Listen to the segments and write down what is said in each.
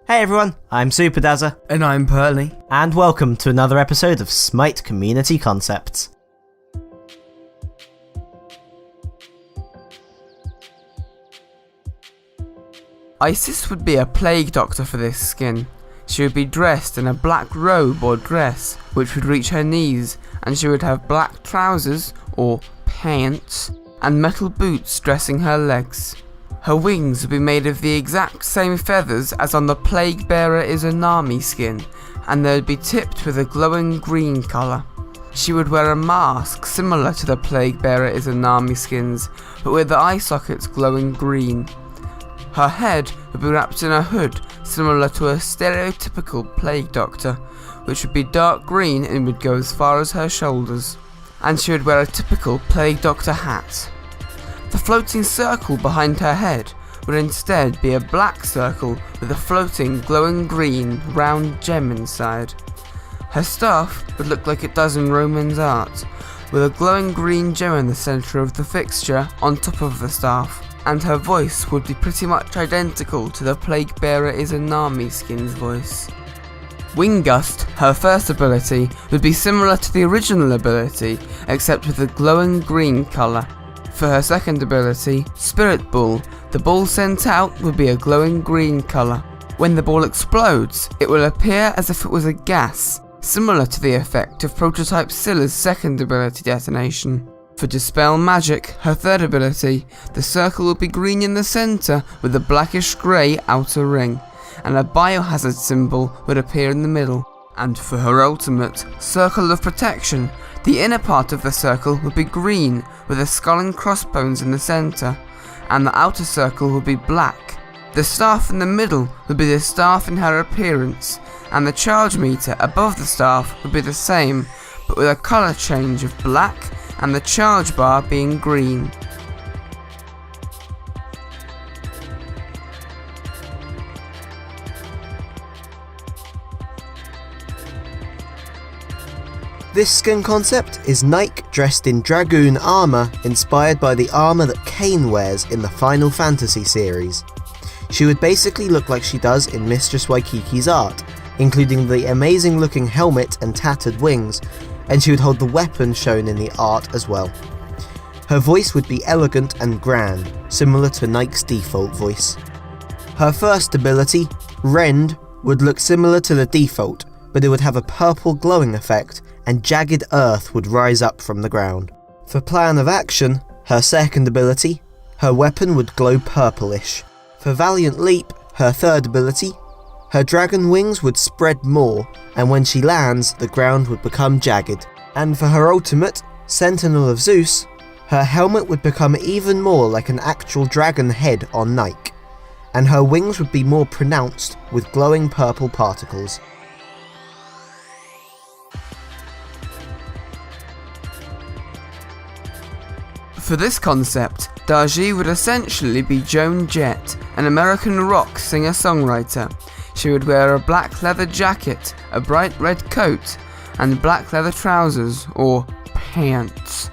Hey everyone, I'm Superdazzer. And I'm Pearly. And welcome to another episode of SMITE Community Concepts. Isis would be a plague doctor for this skin. She would be dressed in a black robe or dress, which would reach her knees, and she would have black trousers, or pants, and metal boots dressing her legs. Her wings would be made of the exact same feathers as on the Plague Bearer Izanami skin, and they would be tipped with a glowing green colour. She would wear a mask similar to the Plague Bearer Izanami skins, but with the eye sockets glowing green. Her head would be wrapped in a hood similar to a stereotypical plague doctor, which would be dark green and would go as far as her shoulders. And she would wear a typical plague doctor hat. The floating circle behind her head would instead be a black circle with a floating glowing green round gem inside. Her staff would look like it does in Roman art, with a glowing green gem in the centre of the fixture on top of the staff, and her voice would be pretty much identical to the Plague Bearer Izanami skin's voice. Wing Gust, her first ability, would be similar to the original ability, except with a glowing green colour. For her second ability, Spirit Ball, the ball sent out would be a glowing green colour. When the ball explodes, it will appear as if it was a gas, similar to the effect of Prototype Scylla's second ability detonation. For Dispel Magic, her third ability, the circle will be green in the centre with a blackish grey outer ring, and a biohazard symbol would appear in the middle. And for her ultimate, Circle of Protection, the inner part of the circle would be green with a skull and crossbones in the centre, and the outer circle would be black. The staff in the middle would be the staff in her appearance, and the charge meter above the staff would be the same, but with a colour change of black and the charge bar being green. This skin concept is Nike dressed in Dragoon armour inspired by the armour that Kain wears in the Final Fantasy series. She would basically look like she does in MistressWaiKiki's art, including the amazing looking helmet and tattered wings, and she would hold the weapon shown in the art as well. Her voice would be elegant and grand, similar to Nike's default voice. Her first ability, Rend, would look similar to the default, but it would have a purple glowing effect, and jagged earth would rise up from the ground. For plan of action, her second ability, her weapon would glow purplish. For Valiant Leap, her third ability, her dragon wings would spread more, and when she lands, the ground would become jagged. And for her ultimate, Sentinel of Zeus, her helmet would become even more like an actual dragon head on Nike, and her wings would be more pronounced with glowing purple particles. For this concept, Darji would essentially be Joan Jett, an American rock singer-songwriter. She would wear a black leather jacket, a bright red coat, and black leather trousers, or pants.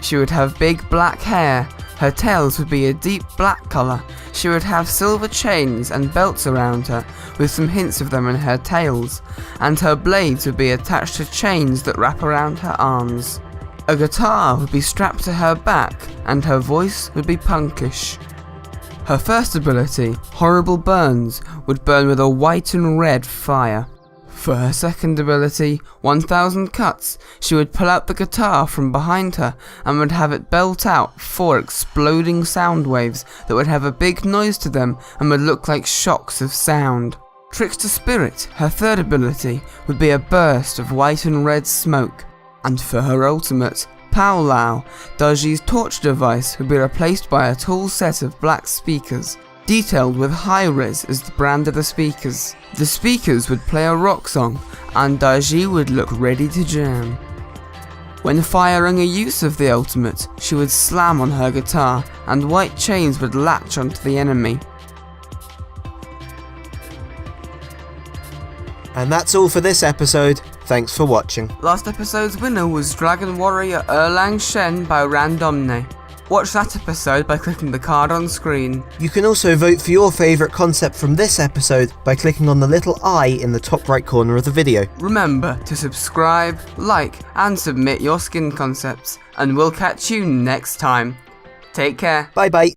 She would have big black hair, her tails would be a deep black colour, she would have silver chains and belts around her, with some hints of them in her tails, and her blades would be attached to chains that wrap around her arms. A guitar would be strapped to her back, and her voice would be punkish. Her first ability, Horrible Burns, would burn with a white and red fire. For her second ability, 1000 Cuts, she would pull out the guitar from behind her and would have it belt out 4 exploding sound waves that would have a big noise to them and would look like shocks of sound. Trickster Spirit, her third ability, would be a burst of white and red smoke. And for her ultimate, Powwow, Darji's torch device would be replaced by a tall set of black speakers, detailed with high-res as the brand of the speakers. The speakers would play a rock song, and Darji would look ready to jam. When firing a use of the ultimate, she would slam on her guitar, and white chains would latch onto the enemy. And that's all for this episode. Thanks for watching. Last episode's winner was Dragon Warrior Erlang Shen by Randomne. Watch that episode by clicking the card on screen. You can also vote for your favourite concept from this episode by clicking on the little I in the top right corner of the video. Remember to subscribe, like, and submit your skin concepts, and we'll catch you next time. Take care. Bye bye.